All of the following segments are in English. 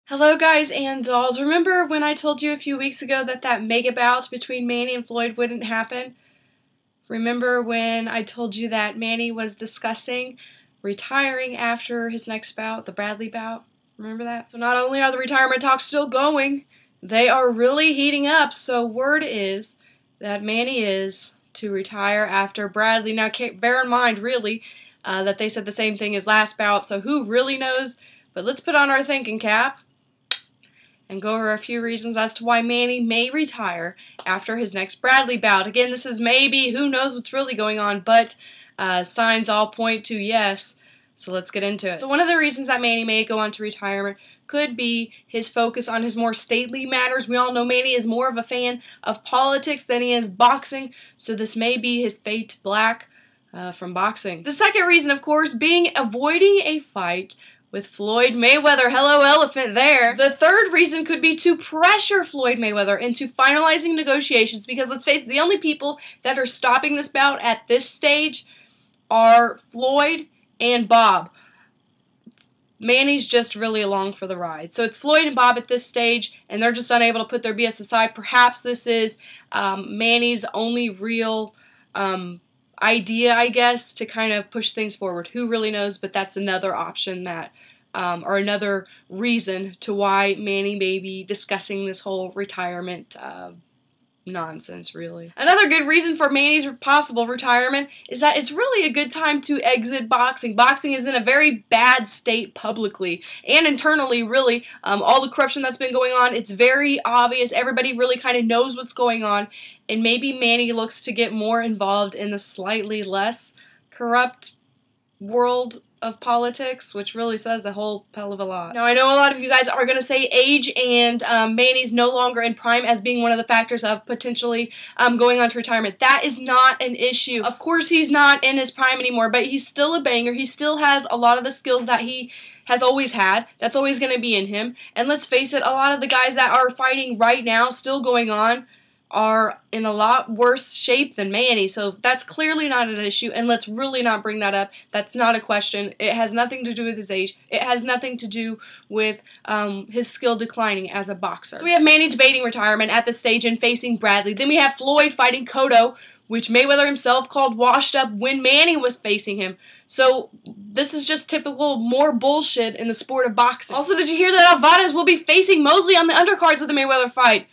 Hello guys and dolls. Remember when I told you a few weeks ago that mega bout between Manny and Floyd wouldn't happen? Remember when I told you that Manny was discussing retiring after his next bout, the Bradley bout? Remember that? So not only are the retirement talks still going, they are really heating up. So word is that Manny is to retire after Bradley. Now bear in mind really that they said the same thing as last bout, so who really knows? But let's put on our thinking cap and go over a few reasons as to why Manny may retire after his next Bradley bout. Again, this is maybe, who knows what's really going on, but signs all point to yes, so let's get into it. So one of the reasons that Manny may go on to retirement could be his focus on his more stately matters. We all know Manny is more of a fan of politics than he is boxing, so this may be his fade to black from boxing. The second reason, of course, being avoiding a fight with Floyd Mayweather. Hello, elephant there. The third reason could be to pressure Floyd Mayweather into finalizing negotiations, because let's face it, the only people that are stopping this bout at this stage are Floyd and Bob. Manny's just really along for the ride. So it's Floyd and Bob at this stage, and they're just unable to put their BS aside. Perhaps this is Manny's only real idea, I guess, to kind of push things forward. Who really knows? But that's another option that, or another reason to why Manny may be discussing this whole retirement nonsense, really. Another good reason for Manny's possible retirement is that it's really a good time to exit boxing. Boxing is in a very bad state publicly and internally, really. All the corruption that's been going on, it's very obvious. Everybody really kind of knows what's going on, and maybe Manny looks to get more involved in the slightly less corrupt world of politics, which really says a whole hell of a lot. Now, I know a lot of you guys are going to say age and Manny's no longer in prime as being one of the factors of potentially going on to retirement. That is not an issue. Of course, he's not in his prime anymore, but he's still a banger. He still has a lot of the skills that he has always had. That's always going to be in him. And let's face it, a lot of the guys that are fighting right now, still going on, are in a lot worse shape than Manny, so that's clearly not an issue, and let's really not bring that up. That's not a question. It has nothing to do with his age. It has nothing to do with his skill declining as a boxer. So we have Manny debating retirement at this stage and facing Bradley. Then we have Floyd fighting Cotto, which Mayweather himself called washed up when Manny was facing him. So this is just typical more bullshit in the sport of boxing. Also, did you hear that Alvarez will be facing Mosley on the undercards of the Mayweather fight?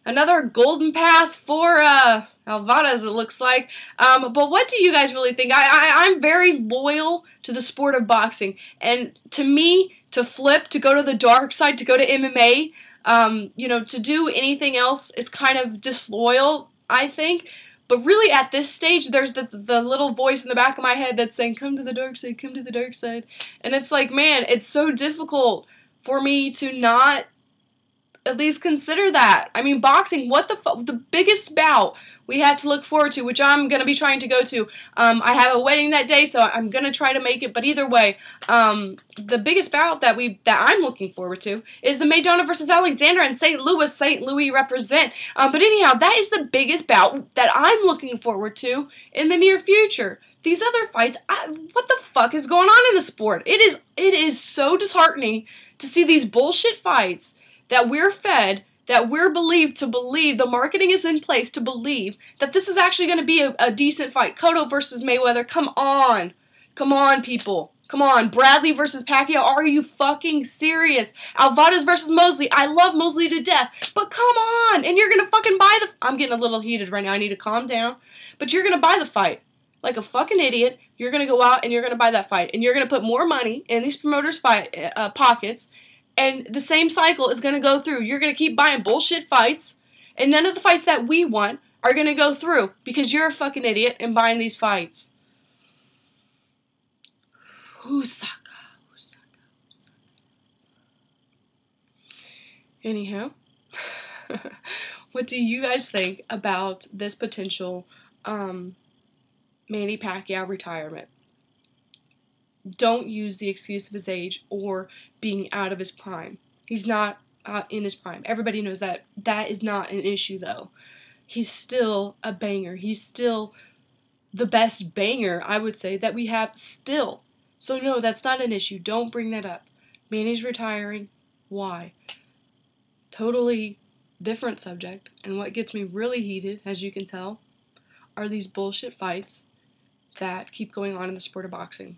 Another golden path for Alvarez, it looks like. But what do you guys really think? I'm very loyal to the sport of boxing. And to me, to flip, to go to the dark side, to go to MMA, you know, to do anything else is kind of disloyal, I think. But really, at this stage, there's the little voice in the back of my head that's saying, come to the dark side, come to the dark side. And it's like, man, it's so difficult for me to not at least consider that. I mean, boxing, what the biggest bout we had to look forward to, which I'm going to be trying to go to. I have a wedding that day, so I'm going to try to make it, but either way, the biggest bout that I'm looking forward to is the Maidana versus Alexander in St. Louis. St. Louis represent. But anyhow, that is the biggest bout that I'm looking forward to in the near future. These other fights, what the fuck is going on in the sport? It is so disheartening to see these bullshit fights that we're fed, that we're believed to believe, the marketing is in place to believe that this is actually going to be a decent fight. Cotto versus Mayweather, come on. Come on, people. Come on. Bradley versus Pacquiao, are you fucking serious? Alvarez versus Mosley, I love Mosley to death, but come on. And you're going to fucking buy I'm getting a little heated right now, I need to calm down. But you're going to buy the fight. Like a fucking idiot, you're going to go out and you're going to buy that fight. And you're going to put more money in these promoters' pockets. And the same cycle is going to go through. You're going to keep buying bullshit fights, and none of the fights that we want are going to go through because you're a fucking idiot and buying these fights. Hoosaka. Anyhow, what do you guys think about this potential Manny Pacquiao retirement? Don't use the excuse of his age or being out of his prime. He's not in his prime. Everybody knows that. That is not an issue, though. He's still a banger. He's still the best banger, I would say, that we have still. So no, that's not an issue. Don't bring that up. Manny's retiring. why. Totally different subject, and what gets me really heated, as you can tell, are these bullshit fights that keep going on in the sport of boxing.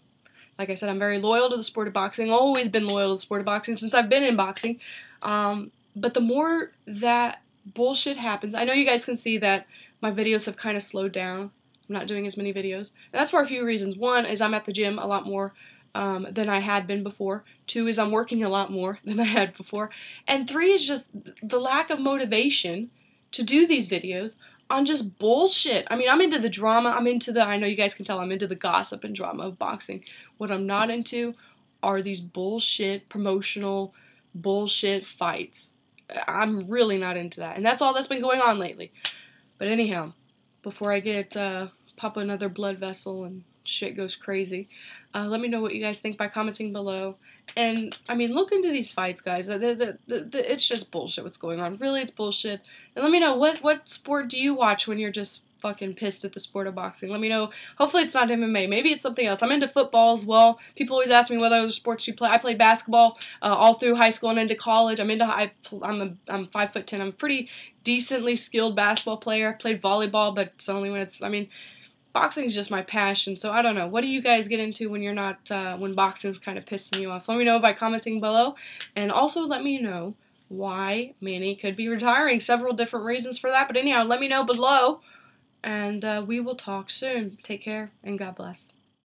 Like I said, I'm very loyal to the sport of boxing, always been loyal to the sport of boxing since I've been in boxing, but the more that bullshit happens, I know you guys can see that my videos have kind of slowed down. I'm not doing as many videos, and that's for a few reasons. One is I'm at the gym a lot more than I had been before. Two is I'm working a lot more than I had before. And three is just the lack of motivation to do these videos on just bullshit. I mean, I'm into the drama. I know you guys can tell I'm into the gossip and drama of boxing. What I'm not into are these bullshit, promotional, bullshit fights. I'm really not into that. And that's all that's been going on lately. But anyhow, before I get, pop another blood vessel and shit goes crazy, let me know what you guys think by commenting below. And, I mean, look into these fights, guys. It's just bullshit what's going on. Really, it's bullshit. And let me know, what sport do you watch when you're just fucking pissed at the sport of boxing? Let me know. Hopefully it's not MMA. Maybe it's something else. I'm into football as well. People always ask me what other sports you play. I played basketball all through high school and into college. I'm 5'10". I'm a pretty decently skilled basketball player. Played volleyball, but it's only when it's, I mean, boxing is just my passion, so I don't know. What do you guys get into when you're not, when boxing's kind of pissing you off? Let me know by commenting below, and also let me know why Manny could be retiring. Several different reasons for that, but anyhow, let me know below, and we will talk soon. Take care, and God bless.